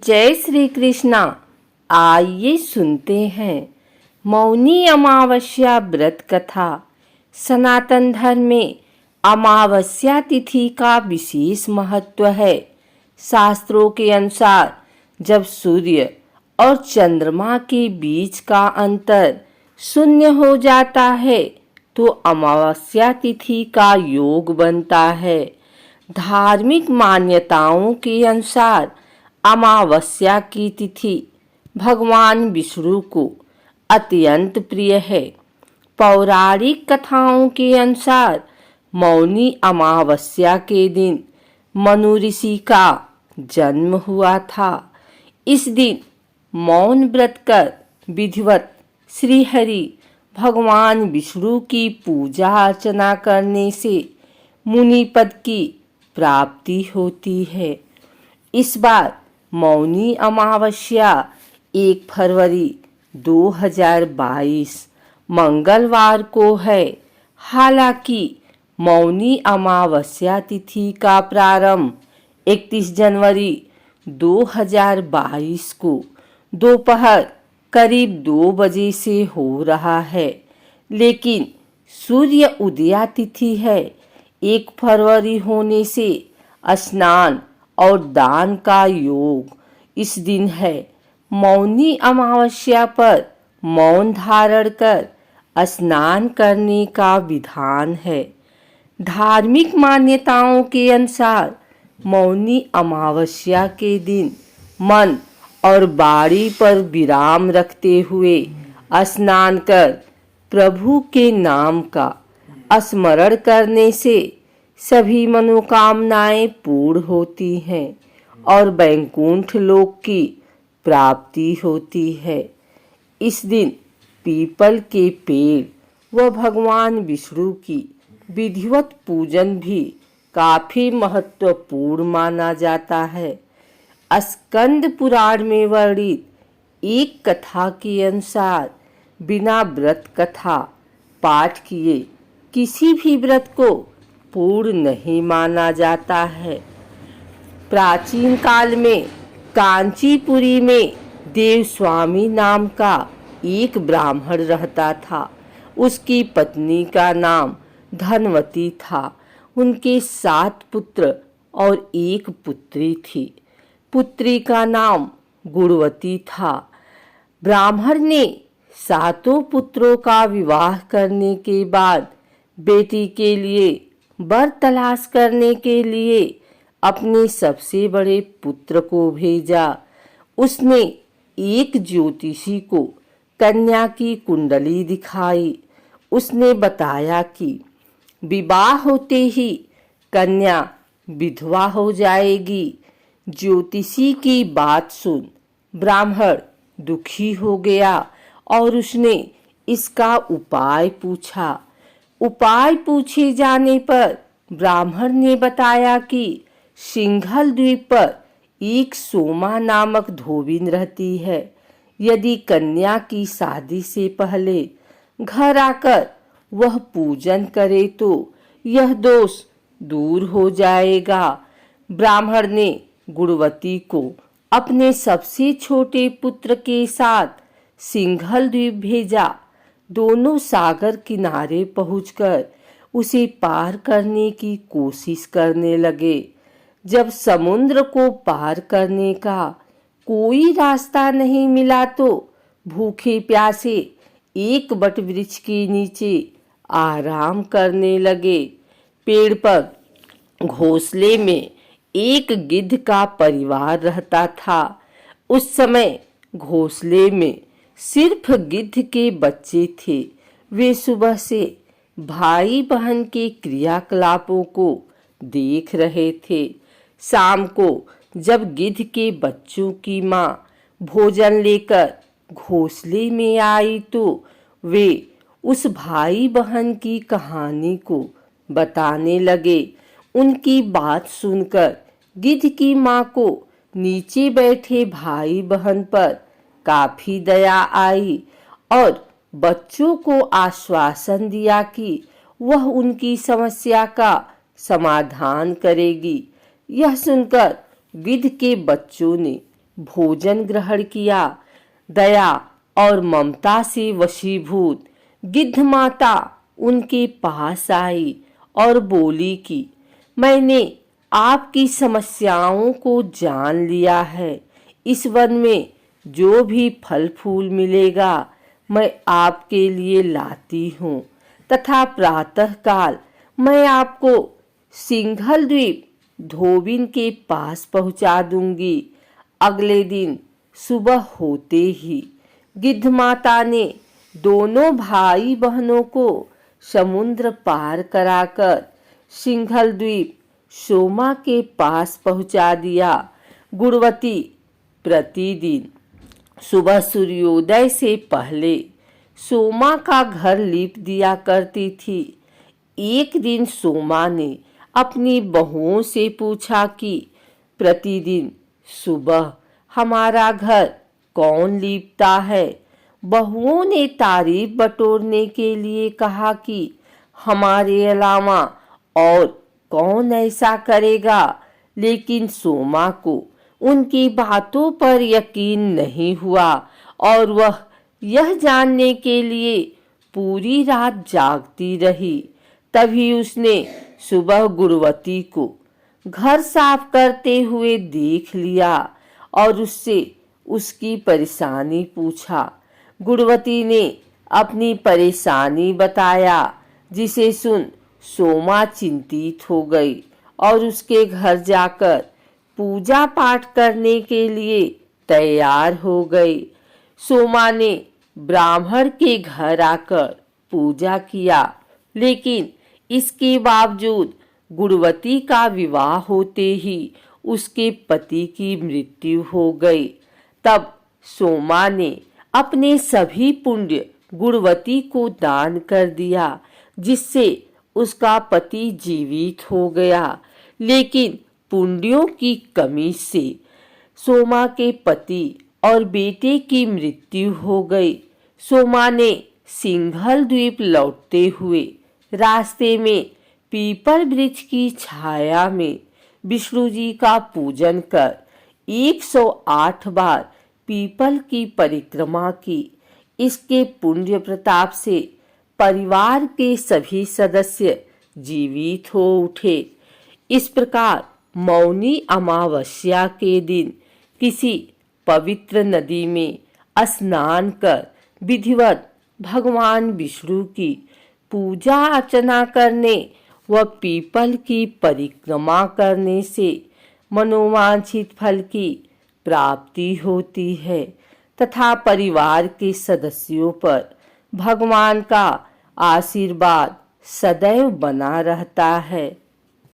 जय श्री कृष्णा। आइए सुनते हैं मौनी अमावस्या व्रत कथा। सनातन धर्म में अमावस्या तिथि का विशेष महत्व है। शास्त्रों के अनुसार जब सूर्य और चंद्रमा के बीच का अंतर शून्य हो जाता है तो अमावस्या तिथि का योग बनता है। धार्मिक मान्यताओं के अनुसार अमावस्या की तिथि भगवान विष्णु को अत्यंत प्रिय है। पौराणिक कथाओं के अनुसार मौनी अमावस्या के दिन मनु ऋषि का जन्म हुआ था। इस दिन मौन व्रत कर विधिवत श्री हरि भगवान विष्णु की पूजा अर्चना करने से मुनि पद की प्राप्ति होती है। इस बार मौनी अमावस्या 1 फरवरी 2022 मंगलवार को है। हालांकि मौनी अमावस्या तिथि का प्रारंभ 31 जनवरी 2022 को दोपहर करीब 2 बजे से हो रहा है, लेकिन सूर्य उदया तिथि है 1 फरवरी होने से स्नान और दान का योग इस दिन है। मौनी अमावस्या पर मौन धारण कर स्नान करने का विधान है। धार्मिक मान्यताओं के अनुसार मौनी अमावस्या के दिन मन और वाणी पर विराम रखते हुए स्नान कर प्रभु के नाम का स्मरण करने से सभी मनोकामनाएं पूर्ण होती हैं और वैकुंठ लोक की प्राप्ति होती है। इस दिन पीपल के पेड़ व भगवान विष्णु की विधिवत पूजन भी काफी महत्वपूर्ण माना जाता है। स्कंद पुराण में वर्णित एक कथा के अनुसार बिना व्रत कथा पाठ किए किसी भी व्रत को पूर्ण नहीं माना जाता है। प्राचीन काल में कांचीपुरी में देवस्वामी नाम का एक ब्राह्मण रहता था। उसकी पत्नी का नाम धनवती था। उनके 7 पुत्र और 1 पुत्री थी। पुत्री का नाम गुणवती था। ब्राह्मण ने 7 पुत्रों का विवाह करने के बाद बेटी के लिए वर तलाश करने के लिए अपने सबसे बड़े पुत्र को भेजा। उसने एक ज्योतिषी को कन्या की कुंडली दिखाई। उसने बताया कि विवाह होते ही कन्या विधवा हो जाएगी। ज्योतिषी की बात सुन ब्राह्मण दुखी हो गया और उसने इसका उपाय पूछा। उपाय पूछे जाने पर ब्राह्मण ने बताया कि सिंघल द्वीप पर एक सोमा नामक धोबिन रहती है। यदि कन्या की शादी से पहले घर आकर वह पूजन करे तो यह दोष दूर हो जाएगा। ब्राह्मण ने गुणवती को अपने सबसे छोटे पुत्र के साथ सिंघल द्वीप भेजा। दोनों सागर किनारे पहुंचकर उसे पार करने की कोशिश करने लगे। जब समुद्र को पार करने का कोई रास्ता नहीं मिला तो भूखे प्यासे एक बट वृक्ष के नीचे आराम करने लगे। पेड़ पर घोंसले में एक गिद्ध का परिवार रहता था। उस समय घोंसले में सिर्फ गिद्ध के बच्चे थे। वे सुबह से भाई बहन के क्रियाकलापों को देख रहे थे। शाम को जब गिद्ध के बच्चों की माँ भोजन लेकर घोंसले में आई तो वे उस भाई बहन की कहानी को बताने लगे। उनकी बात सुनकर गिद्ध की माँ को नीचे बैठे भाई बहन पर काफी दया आई और बच्चों को आश्वासन दिया कि वह उनकी समस्या का समाधान करेगी। यह सुनकर गिद्ध के बच्चों ने भोजन ग्रहण किया। दया और ममता से वशीभूत गिद्ध माता उनके पास आई और बोली कि मैंने आपकी समस्याओं को जान लिया है। इस वन में जो भी फल फूल मिलेगा मैं आपके लिए लाती हूँ तथा प्रातःकाल मैं आपको सिंघल द्वीप धोबिन के पास पहुंचा दूंगी। अगले दिन सुबह होते ही गिद्ध माता ने दोनों भाई बहनों को समुद्र पार कराकर सिंघल द्वीप सोमा के पास पहुंचा दिया। गुणवती प्रतिदिन सुबह सूर्योदय से पहले सोमा का घर लीप दिया करती थी। एक दिन सोमा ने अपनी बहुओं से पूछा कि प्रतिदिन सुबह हमारा घर कौन लीपता है। बहुओं ने तारीफ बटोरने के लिए कहा कि हमारे अलावा और कौन ऐसा करेगा, लेकिन सोमा को उनकी बातों पर यकीन नहीं हुआ और वह यह जानने के लिए पूरी रात जागती रही। तभी उसने सुबह गुणवती को घर साफ करते हुए देख लिया और उससे उसकी परेशानी पूछा। गुणवती ने अपनी परेशानी बताया, जिसे सुन सोमा चिंतित हो गई और उसके घर जाकर पूजा पाठ करने के लिए तैयार हो गई। सोमा ने ब्राह्मण के घर आकर पूजा किया, लेकिन इसके बावजूद गुणवती का विवाह होते ही उसके पति की मृत्यु हो गई। तब सोमा ने अपने सभी पुण्य गुणवती को दान कर दिया, जिससे उसका पति जीवित हो गया। लेकिन पुण्यों की कमी से सोमा के पति और बेटे की मृत्यु हो गई। सोमा ने सिंघल द्वीप लौटते हुए रास्ते में पीपल वृक्ष की छाया में विष्णु जी का पूजन कर 108 बार पीपल की परिक्रमा की। इसके पुण्य प्रताप से परिवार के सभी सदस्य जीवित हो उठे। इस प्रकार मौनी अमावस्या के दिन किसी पवित्र नदी में स्नान कर विधिवत भगवान विष्णु की पूजा अर्चना करने व पीपल की परिक्रमा करने से मनोवांछित फल की प्राप्ति होती है तथा परिवार के सदस्यों पर भगवान का आशीर्वाद सदैव बना रहता है।